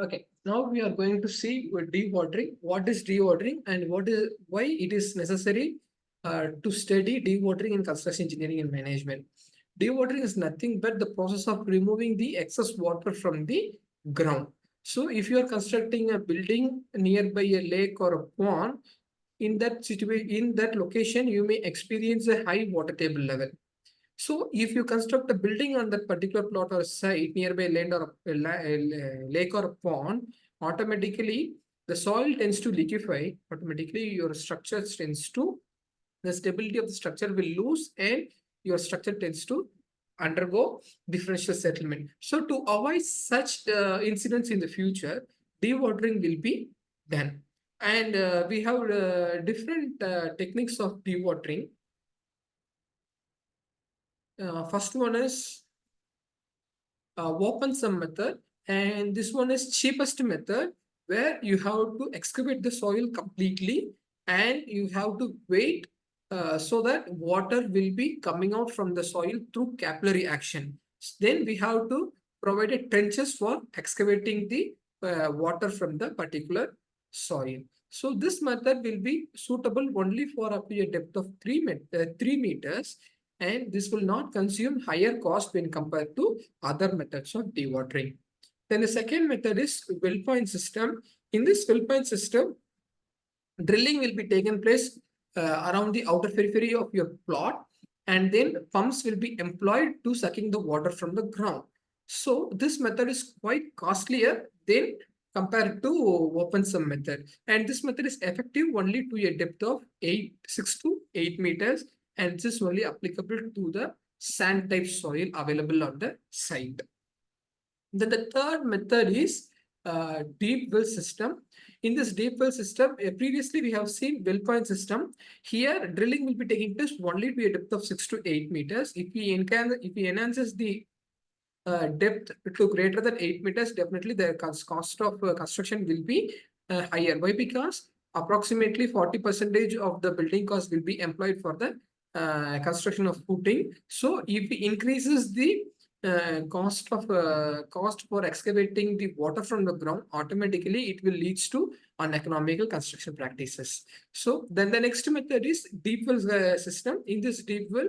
Okay, now we are going to see with dewatering. What is dewatering and why it is necessary to study dewatering in construction engineering and management. Dewatering is nothing but the process of removing the excess water from the ground. So if you are constructing a building nearby a lake or a pond, in that location, you may experience a high water table level. So if you construct a building on that particular plot or site nearby land or a lake or a pond, automatically the soil tends to liquefy. Automatically your structure tends to, the stability of the structure will lose and your structure tends to undergo differential settlement. So to avoid such incidents in the future, dewatering will be done. And we have different techniques of dewatering. First one is open sum method, and this one is cheapest method where you have to excavate the soil completely and you have to wait so that water will be coming out from the soil through capillary action. Then we have to provide a trenches for excavating the water from the particular soil. So this method will be suitable only for up to a depth of 3 meters, and this will not consume higher cost when compared to other methods of dewatering. Then the second method is well point system. In this well point system, drilling will be taken place around the outer periphery of your plot, and then pumps will be employed to sucking the water from the ground. So this method is quite costlier than compared to open sum method, and this method is effective only to a depth of 6 to 8 meters, and this is only applicable to the sand type soil available on the site. Then the third method is deep well system. In this deep well system, previously we have seen well point system. Here, drilling will be taking place only to a depth of 6 to 8 meters. If we enhances the depth to greater than 8 meters, definitely the cost of construction will be higher. Why? Because approximately 40% of the building cost will be employed for the construction of footing. So if it increases the cost for excavating the water from the ground, automatically it will leads to uneconomical construction practices. So then the next method is deep well system. In this deep well,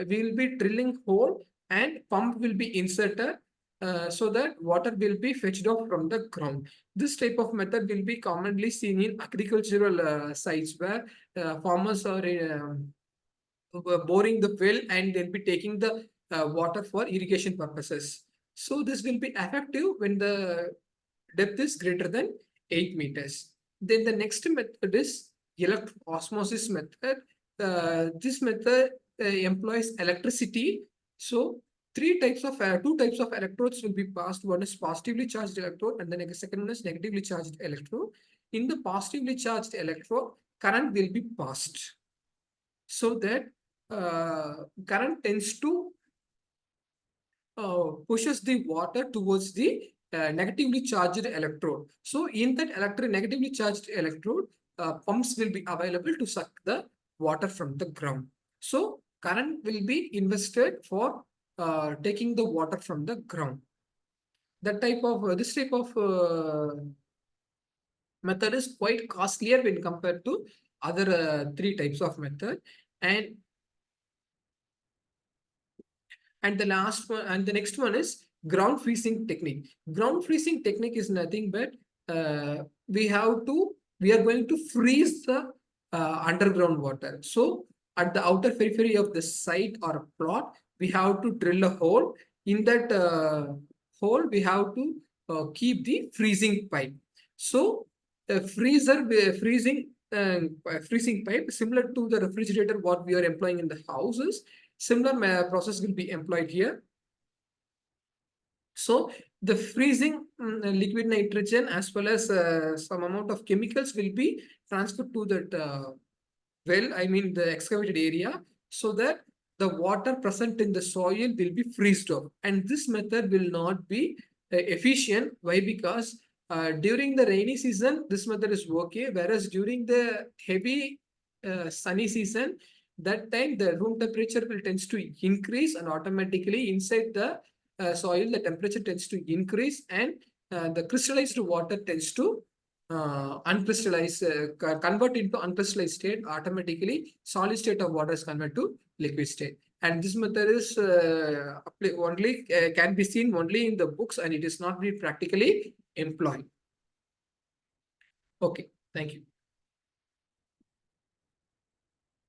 we will be drilling hole and pump will be inserted so that water will be fetched off from the ground. This type of method will be commonly seen in agricultural sites where farmers are boring the well and they'll be taking the water for irrigation purposes. So this will be effective when the depth is greater than 8 meters. Then the next method is osmosis method. This method employs electricity. So two types of electrodes will be passed. One is positively charged electrode, and the second one is negatively charged electrode. In the positively charged electrode, current will be passed, so that current tends to pushes the water towards the negatively charged electrode. So in that negatively charged electrode, pumps will be available to suck the water from the ground. So current will be invested for taking the water from the ground. This type of method is quite costlier when compared to other three types of method. And the last one, and the next one is ground freezing technique. Ground freezing technique is nothing but we are going to freeze the underground water. So at the outer periphery of the site or plot, we have to drill a hole. In that hole, we have to keep the freezing pipe. So the freezing pipe, similar to the refrigerator what we are employing in the houses, similar process will be employed here. So the freezing liquid nitrogen as well as some amount of chemicals will be transferred to that the excavated area, so that the water present in the soil will be freezed off. And this method will not be efficient. Why? Because during the rainy season, this method is okay, whereas during the heavy sunny season, that time the room temperature will tends to increase, and automatically inside the soil the temperature tends to increase, and the crystallized water tends to uncrystallize, convert into uncrystallized state automatically. Solid state of water is converted to liquid state. And this method is only can be seen only in the books, and it is not be practically employed. Okay, thank you.